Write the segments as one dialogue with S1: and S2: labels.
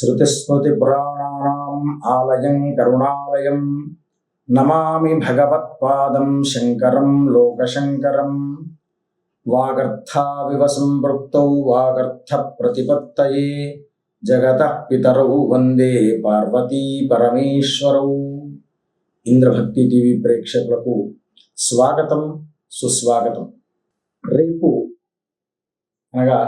S1: శృతిస్మృతిపురాణానాం ఆలయం కరుణాలయం నమామి భగవత్పాదం శంకరం లోకశంకరం. వాగర్థావివ సంపృక్తౌ వాగర్థ ప్రతిపత్తయే జగతః పితరౌ వందే పార్వతీ పరమేశ్వరౌ. ఇంద్రభక్తి టీవీ ప్రేక్షకులకు స్వాగతం, సుస్వాగతం. రేపు అనగా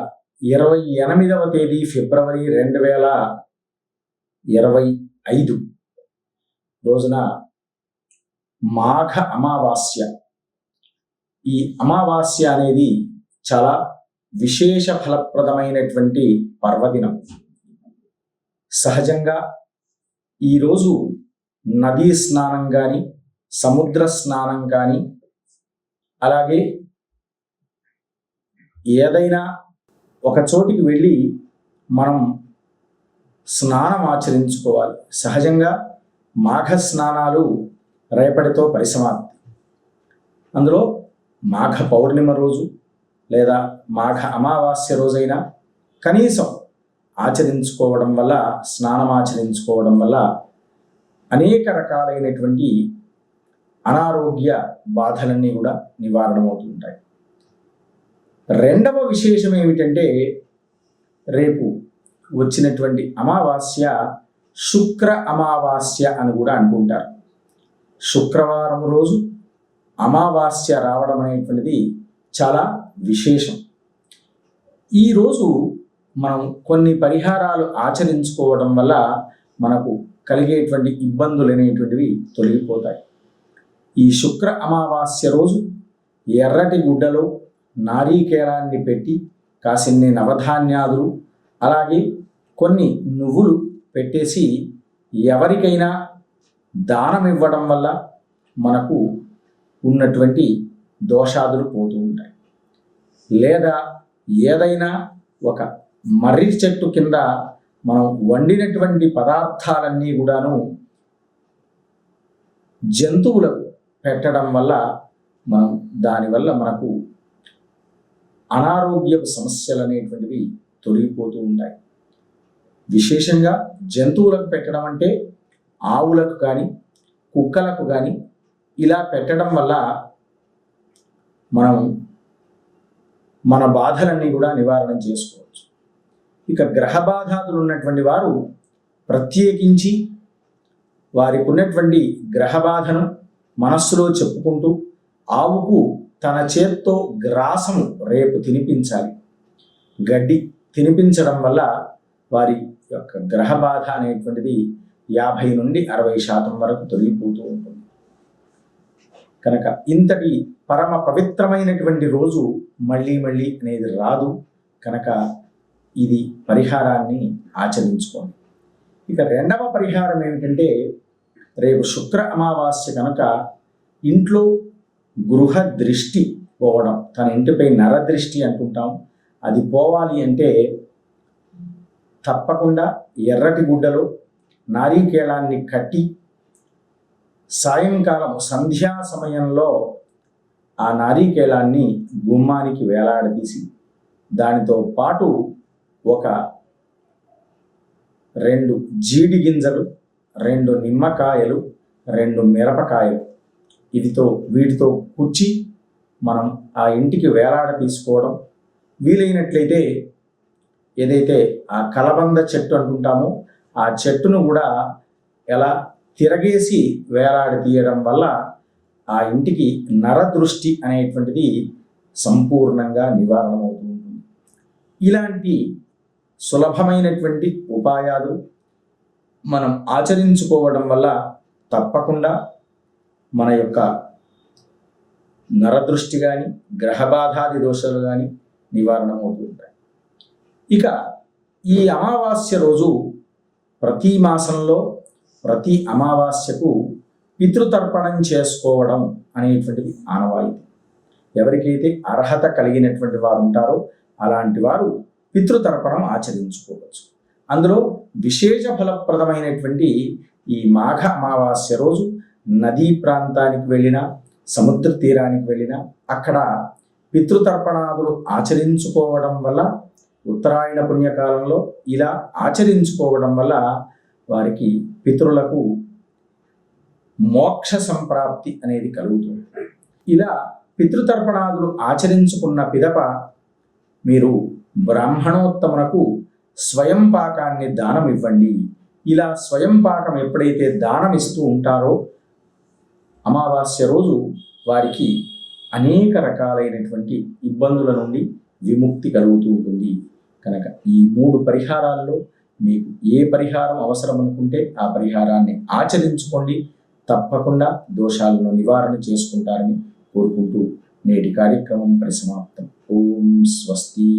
S1: 28వ తేదీ ఫిబ్రవరి 2025 రోజున మాఘ అమావాస్య. ఈ అమావాస్య అనేది చాలా విశేష ఫలప్రదమైనటువంటి పర్వదినం. సహజంగా ఈరోజు నదీ స్నానం కానీ, సముద్ర స్నానం కానీ, అలాగే ఏదైనా ఒక చోటికి వెళ్ళి మనం స్నానం ఆచరించుకోవాలి. సహజంగా మాఘ స్నానాలు రేపటితో పరిసమాప్తి. అందులో మాఘ పౌర్ణిమ రోజు లేదా మాఘ అమావాస్య రోజైనా కనీసం ఆచరించుకోవడం వల్ల, స్నానం ఆచరించుకోవడం వల్ల అనేక రకాలైనటువంటి అనారోగ్య బాధలన్నీ కూడా నివారణమవుతుంటాయి. రెండవ విశేషం ఏమిటంటే, రేపు వచ్చినటువంటి అమావాస్య శుక్ర అమావాస్య అని కూడా అనుకుంటారు. శుక్రవారం రోజు అమావాస్య రావడం అనేటువంటిది చాలా విశేషం. ఈరోజు మనం కొన్ని పరిహారాలు ఆచరించుకోవడం వల్ల మనకు కలిగేటువంటి ఇబ్బందులు అనేటువంటివి తొలగిపోతాయి. ఈ శుక్ర అమావాస్య రోజు ఎర్రటి గుడ్డలో నారీకేళాన్ని పెట్టి కాసిన్ని నవధాన్యాలు అలాగే కొన్ని నువ్వులు పెట్టేసి ఎవరికైనా దానం ఇవ్వడం వల్ల మనకు ఉన్నటువంటి దోషాదులు పోతూ ఉంటాయి. లేదా ఏదైనా ఒక మర్రి చెట్టు కింద మనం వండినటువంటి పదార్థాలన్నీ కూడాను జంతువులకు పెట్టడం వల్ల దానివల్ల మనకు అనారోగ్య సమస్యలు అనేటువంటివి తొలగిపోతూ ఉంటాయి. విశేషంగా జంతువులకు పెట్టడం అంటే ఆవులకు కానీ, కుక్కలకు కానీ ఇలా పెట్టడం వల్ల మనం మన బాధలన్నీ కూడా నివారణ చేసుకోవచ్చు. ఇక గ్రహ బాధాదులు ఉన్నటువంటి వారు ప్రత్యేకించి వారికి ఉన్నటువంటి గ్రహ బాధను మనస్సులో చెప్పుకుంటూ ఆవుకు తన చేత్తో గ్రాసము రేపు తినిపించాలి. గడ్డి తినిపించడం వల్ల వారి యొక్క గ్రహ బాధ అనేటువంటిది 50 నుండి 60% వరకు తొలగిపోతూ ఉంటుంది. కనుక ఇంతటి పరమ పవిత్రమైనటువంటి రోజు మళ్ళీ అనేది రాదు. కనుక ఇది పరిహారాన్ని ఆచరించుకోండి. ఇక రెండవ పరిహారం ఏమిటంటే, రేపు శుక్ర అమావాస్య కనుక ఇంట్లో గృహ దృష్టి పోవడం, తన ఇంటిపై నరదృష్టి అంటుంటాం, అది పోవాలి అంటే తప్పకుండా ఎర్రటి గుడ్డలో నారీకేళాన్ని కట్టి సాయంకాలం సంధ్యా సమయంలో ఆ నారీకేళాన్ని గుమ్మానికి వేలాడదీసి దానితో పాటు ఒక 2 జీడి గింజలు, 2 నిమ్మకాయలు, 2 మిరపకాయలు వీటితో కుచ్చి మనం ఆ ఇంటికి వేలాడ తీసుకోవడం. వీలైనట్లయితే ఏదైతే ఆ కలబంద చెట్టు అంటుంటామో ఆ చెట్టును కూడా ఎలా తిరగేసి వేలాడి తీయడం వల్ల ఆ ఇంటికి నరదృష్టి అనేటువంటిది సంపూర్ణంగా నివారణ అవుతూ ఉంటుంది. ఇలాంటి సులభమైనటువంటి ఉపాయాలు మనం ఆచరించుకోవడం వల్ల తప్పకుండా మన యొక్క నరదృష్టి కానీ, గ్రహబాధాది దోషాలు కానీ నివారణ అవుతూ ఉంటాయి. ఇక ఈ అమావాస్య రోజు ప్రతి మాసంలో ప్రతి అమావాస్యకు పితృతర్పణం చేసుకోవడం అనేటువంటిది ఆనవాయితీ. ఎవరికైతే అర్హత కలిగినటువంటి వారు ఉంటారో అలాంటి వారు పితృతర్పణం ఆచరించుకోవచ్చు. అందులో విశేష ఫలప్రదమైనటువంటి ఈ మాఘ అమావాస్య రోజు నదీ ప్రాంతానికి వెళ్ళినా, సముద్ర తీరానికి వెళ్ళినా అక్కడ పితృతర్పణాదులు ఆచరించుకోవడం వల్ల ఉత్తరాయణ పుణ్యకాలంలో ఇలా ఆచరించుకోవడం వల్ల వారికి పితరులకు మోక్ష సంప్రాప్తి అనేది కలుగుతుంది. ఇలా పితృతర్పణాదులు ఆచరించుకున్న పిదప మీరు బ్రాహ్మణోత్తమునకు స్వయం పాకాన్ని దానం ఇవ్వండి. ఇలా స్వయం పాకం ఎప్పుడైతే దానం ఇస్తూ ఉంటారో అమావాస్య రోజు వారికి అనేక రకాలైనటువంటి ఇబ్బందుల నుండి విముక్తి కలుగుతూ ఉంటుంది. కనుక ఈ 3 పరిహారాల్లో మీకు ఏ పరిహారం అవసరం అనుకుంటే ఆ పరిహారాన్ని ఆచరించుకోండి. తప్పకుండా దోషాలను నివారణ చేసుకుంటారని కోరుకుంటూ నేటి కార్యక్రమం పరిసమాప్తం. ఓం స్వస్తి.